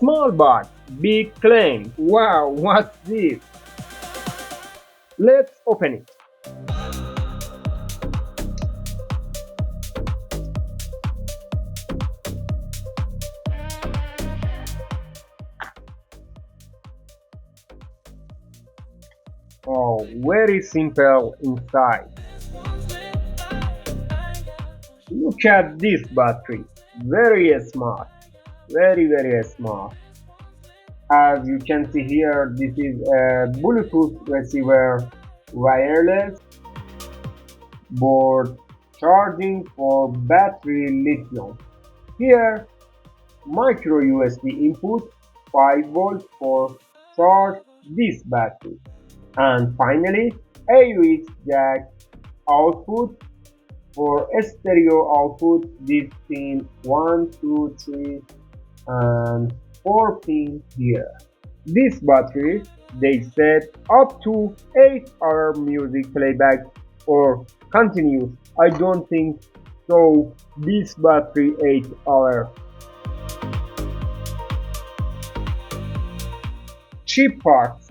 Small but big claim. Wow, what's this? Let's open it. Oh, very simple inside. Look at this battery. Very smart. Very smart. As you can see here, this is a Bluetooth receiver, wireless board, charging for battery lithium. Here, micro USB input, 5 volts for charge this battery. And finally, AUX jack output for stereo output. This pin 1, 2, 3 and 4 pins here. This battery, they said, up to 8-hour music playback or continuous. I don't think so. This battery 8 hour. Cheap parts.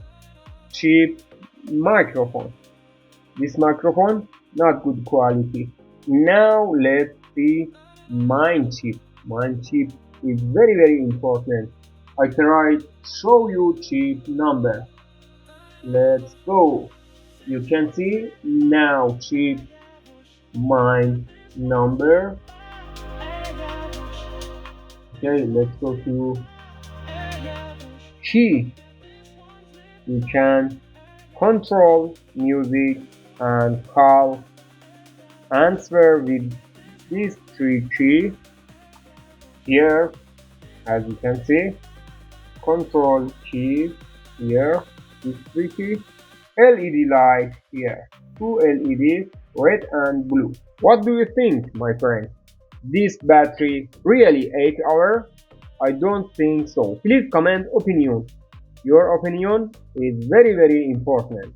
Cheap microphone. This microphone not good quality. Now let's see mine chip. Mine chip is very important. I tried show you chip number. Let's go. You can see now chip mine number. Okay, let's go to key. You can control music and call, answer with these 3 keys. Here, as you can see, control keys here, these 3 keys. LED light here, 2 LEDs, red and blue. What do you think, my friend? This battery really 8 hours? I don't think so. Please comment opinion. Your opinion is very important.